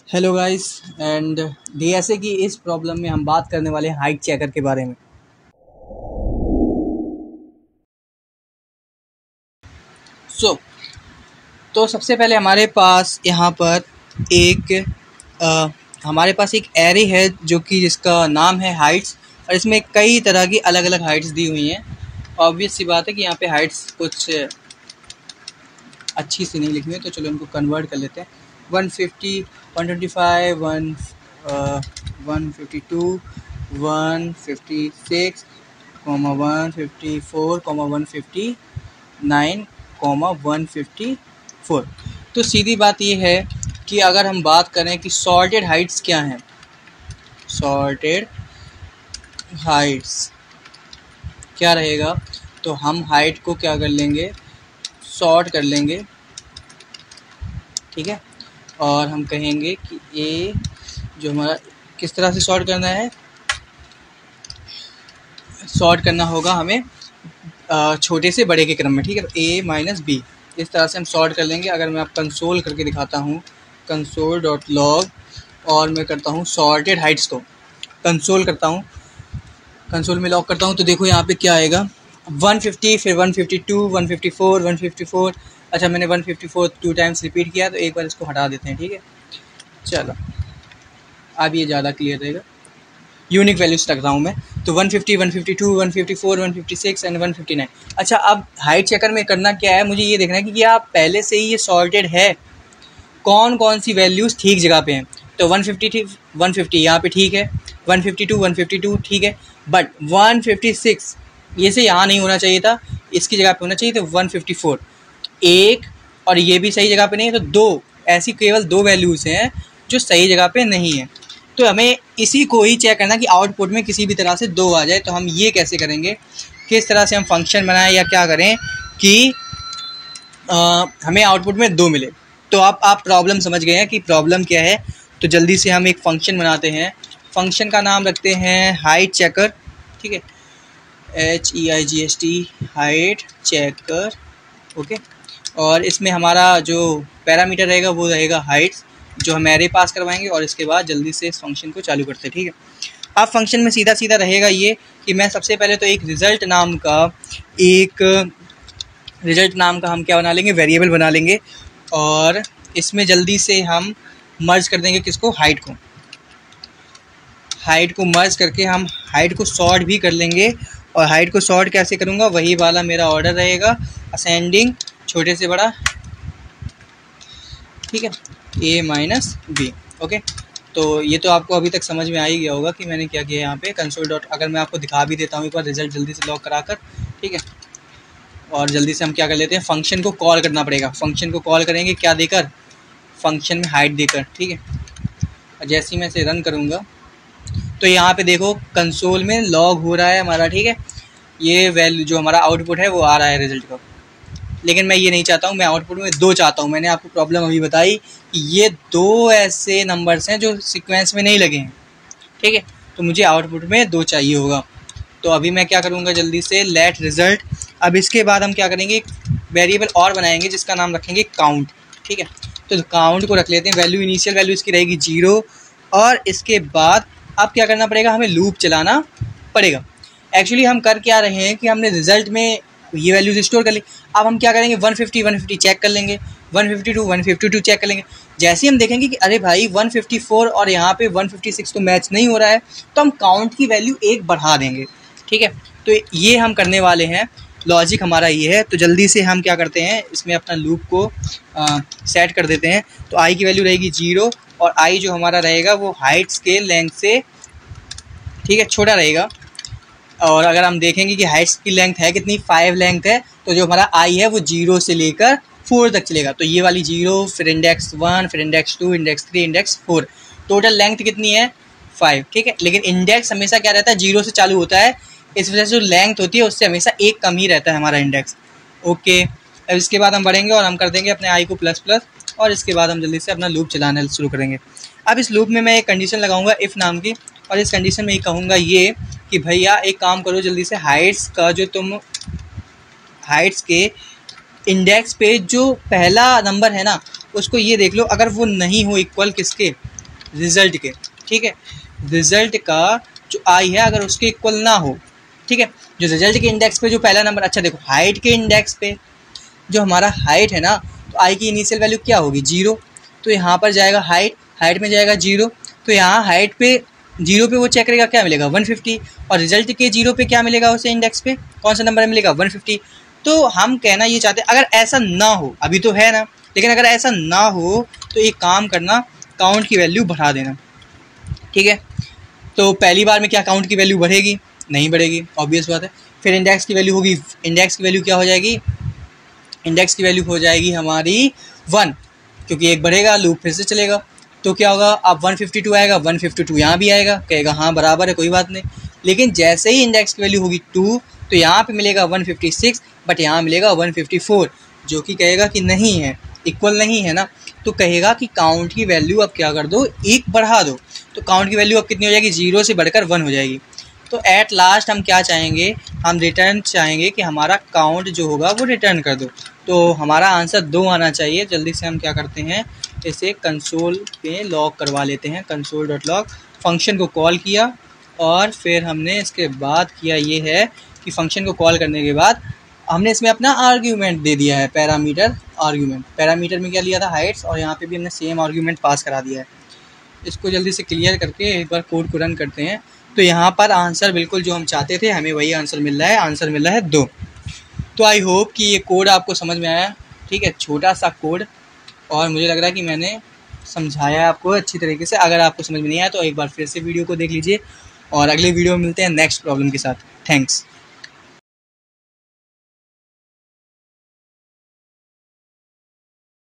Hello guys and जैसे कि इस प्रॉब्लम में हम बात करने वाले हैं हाइट चेकर के बारे में। तो सबसे पहले हमारे पास यहाँ पर हमारे पास एक एरे है जो कि जिसका नाम है हाइट्स, और इसमें कई तरह की अलग अलग हाइट्स दी हुई हैं। ऑब्वियस सी बात है कि यहाँ पे हाइट्स कुछ अच्छी सी नहीं लिखी हुई है, तो चलो इनको कन्वर्ट कर लेते हैं। 150, 125, 152, 156, 154, 159, 154। तो सीधी बात ये है कि अगर हम बात करें कि सॉर्टेड हाइट्स क्या हैं, सॉर्टेड हाइट्स क्या रहेगा, तो हम हाइट को क्या कर लेंगे, सॉर्ट कर लेंगे, ठीक है। और हम कहेंगे कि ए जो हमारा किस तरह से सॉर्ट करना है, सॉर्ट करना होगा हमें छोटे से बड़े के क्रम में, ठीक है। तो ए माइनस बी इस तरह से हम सॉर्ट कर लेंगे। अगर मैं आप कंसोल करके दिखाता हूँ, कंसोल डॉट लॉग, और मैं करता हूँ सॉर्टेड हाइट्स को कंसोल करता हूँ, कंसोल में लॉग करता हूँ, तो देखो यहाँ पे क्या आएगा, 150, फिर 152, 154, 154। अच्छा, मैंने 154 2 टाइम्स रिपीट किया, तो एक बार इसको हटा देते हैं, ठीक है। चलो अब ये ज़्यादा क्लियर रहेगा। यूनिक वैल्यूज रख रहा हूँ मैं, तो 150, 152, 154, 156 एंड 159। अच्छा, अब हाइट चेकर में करना क्या है, मुझे ये देखना है कि क्या पहले से ही ये सॉर्टेड है, कौन कौन सी वैल्यूज़ ठीक जगह पे हैं। तो 150 यहाँ पे ठीक है, 152 ठीक है, बट 156 ये से यहाँ नहीं होना चाहिए था, इसकी जगह पे होना चाहिए। तो 154 एक, और ये भी सही जगह पे नहीं है, तो दो, ऐसी केवल दो वैल्यूज़ हैं जो सही जगह पे नहीं है। तो हमें इसी को ही चेक करना कि आउटपुट में किसी भी तरह से दो आ जाए। तो हम ये कैसे करेंगे, किस तरह से हम फंक्शन बनाएं या क्या करें कि हमें आउटपुट में दो मिले। तो आप प्रॉब्लम समझ गए हैं कि प्रॉब्लम क्या है। तो जल्दी से हम एक फ़ंक्शन बनाते हैं, फ़ंक्शन का नाम रखते हैं हाइट चेकर, ठीक है, HEIGHT, हाइट चेकर, ओके। और इसमें हमारा जो पैरामीटर रहेगा वो रहेगा हाइट्स, जो हम एरे पास करवाएंगे, और इसके बाद जल्दी से इस फंक्शन को चालू करते हैं, ठीक है। अब फंक्शन में सीधा सीधा रहेगा ये कि मैं सबसे पहले तो एक रिज़ल्ट नाम का हम क्या बना लेंगे, वेरिएबल बना लेंगे, और इसमें जल्दी से हम मर्ज कर देंगे किसको, हाइट को मर्ज करके हम हाइट को सॉर्ट भी कर लेंगे। और हाइट को सॉर्ट कैसे करूँगा, वही वाला मेरा ऑर्डर रहेगा, असेंडिंग, छोटे से बड़ा, ठीक है, ए माइनस बी, ओके। तो ये तो आपको अभी तक समझ में आ ही गया होगा कि मैंने क्या किया यहाँ पे कंसोल डॉट, अगर मैं आपको दिखा भी देता हूँ एक बार रिजल्ट जल्दी से लॉग कराकर, ठीक है। और जल्दी से हम क्या कर लेते हैं, फंक्शन को कॉल करना पड़ेगा। फंक्शन को कॉल करेंगे क्या देकर, फंक्शन में हाइट देकर, ठीक है। जैसे ही मैं इसे रन करूँगा तो यहाँ पे देखो कंसोल में लॉग हो रहा है हमारा, ठीक है। ये वैल्यू जो हमारा आउटपुट है वो आ रहा है रिजल्ट का, लेकिन मैं ये नहीं चाहता हूँ, मैं आउटपुट में दो चाहता हूँ। मैंने आपको प्रॉब्लम अभी बताई कि ये दो ऐसे नंबर्स हैं जो सीक्वेंस में नहीं लगे हैं, ठीक है। तो मुझे आउटपुट में दो चाहिए होगा। तो अभी मैं क्या करूँगा, जल्दी से लेट रिजल्ट। अब इसके बाद हम क्या करेंगे, एक वेरिएबल और बनाएंगे जिसका नाम रखेंगे काउंट, ठीक है। तो काउंट को रख लेते हैं, वैल्यू इनिशियल वैल्यू इसकी रहेगी 0, और इसके बाद अब क्या करना पड़ेगा, हमें लूप चलाना पड़ेगा। एक्चुअली हम कर क्या रहे हैं कि हमने रिजल्ट में ये वैल्यूज स्टोर कर ली। अब हम क्या करेंगे, 150 चेक कर लेंगे, 152 चेक कर लेंगे। जैसे ही हम देखेंगे कि अरे भाई 154 और यहाँ पे 156 तो मैच नहीं हो रहा है, तो हम काउंट की वैल्यू एक बढ़ा देंगे, ठीक है। तो ये हम करने वाले हैं, लॉजिक हमारा ये है। तो जल्दी से हम क्या करते हैं, इसमें अपना लूप को सेट कर देते हैं। तो आई की वैल्यू रहेगी 0, और आई जो हमारा रहेगा वो हाइट स्केल लेंथ से, ठीक है, छोटा रहेगा। और अगर हम देखेंगे कि हाइट्स की लेंथ है कितनी, 5 लेंथ है, तो जो हमारा आई है वो 0 से लेकर 4 तक चलेगा। तो ये वाली 0, फिर इंडेक्स 1, फिर index 2, index 3, index 4, total length कितनी है 5, ठीक है। लेकिन इंडेक्स हमेशा क्या रहता है, 0 से चालू होता है, इस वजह से जो लेंथ होती है उससे हमेशा एक कम ही रहता है हमारा इंडेक्स, ओके। अब इसके बाद हम बढ़ेंगे और हम कर देंगे अपने आई को प्लस प्लस, और इसके बाद हम जल्दी से अपना लूप चलाना शुरू करेंगे। अब इस लूप में मैं एक कंडीशन लगाऊंगा इफ़ नाम की, और इस कंडीशन में ये कहूँगा ये कि भैया एक काम करो, जल्दी से हाइट्स का जो तुम हाइट्स के इंडेक्स पे जो पहला नंबर है ना, उसको ये देख लो, अगर वो नहीं हो इक्वल किसके, रिजल्ट के, ठीक है, रिजल्ट का जो आई है अगर उसके इक्वल ना हो, ठीक है, जो रिजल्ट के इंडेक्स पे जो पहला नंबर, अच्छा देखो हाइट के इंडेक्स पे जो हमारा हाइट है ना, तो आई की इनिशियल वैल्यू क्या होगी 0, तो यहाँ पर जाएगा हाइट में जाएगा 0, तो यहाँ हाइट पे 0 पे वो चेक करेगा क्या मिलेगा 150, और रिजल्ट के 0 पे क्या मिलेगा उसे इंडेक्स पे कौन सा नंबर मिलेगा 150। तो हम कहना ये चाहते हैं अगर ऐसा ना हो, अभी तो है ना, लेकिन अगर ऐसा ना हो तो एक काम करना, काउंट की वैल्यू बढ़ा देना, ठीक है। तो पहली बार में क्या काउंट की वैल्यू बढ़ेगी, नहीं बढ़ेगी, ऑब्वियस बात है। फिर इंडेक्स की वैल्यू होगी, इंडेक्स की वैल्यू क्या हो जाएगी, इंडेक्स की वैल्यू हो जाएगी हमारी 1, क्योंकि एक बढ़ेगा लूप फिर से चलेगा, तो क्या होगा अब 152 आएगा, 152 यहाँ भी आएगा, कहेगा हाँ बराबर है कोई बात नहीं। लेकिन जैसे ही इंडेक्स की वैल्यू होगी 2, तो यहाँ पे मिलेगा 156, बट यहाँ मिलेगा 154, जो कि कहेगा कि नहीं है, इक्वल नहीं है ना, तो कहेगा कि काउंट की वैल्यू अब क्या कर दो, एक बढ़ा दो, तो काउंट की वैल्यू अब कितनी हो जाएगी, 0 से बढ़कर 1 हो जाएगी। तो एट लास्ट हम क्या चाहेंगे, हम रिटर्न चाहेंगे कि हमारा काउंट जो होगा वो रिटर्न कर दो। तो हमारा आंसर 2 आना चाहिए। जल्दी से हम क्या करते हैं, इसे कंसोल पे लॉग करवा लेते हैं, console.log फंक्शन को कॉल किया, और फिर हमने इसके बाद किया ये है कि फंक्शन को कॉल करने के बाद हमने इसमें अपना आर्ग्यूमेंट दे दिया है, पैरामीटर आर्ग्यूमेंट, पैरामीटर में क्या लिया था हाइट्स, और यहाँ पे भी हमने सेम आर्ग्यूमेंट पास करा दिया है। इसको जल्दी से क्लियर करके एक बार कोड को रन करते हैं, तो यहाँ पर आंसर बिल्कुल जो हम चाहते थे हमें वही आंसर मिल रहा है, आंसर मिल रहा है 2। तो आई होप कि ये कोड आपको समझ में आया, ठीक है, छोटा सा कोड, और मुझे लग रहा है कि मैंने समझाया है आपको अच्छी तरीके से। अगर आपको समझ में नहीं आया तो एक बार फिर से वीडियो को देख लीजिए, और अगले वीडियो में मिलते हैं नेक्स्ट प्रॉब्लम के साथ। थैंक्स।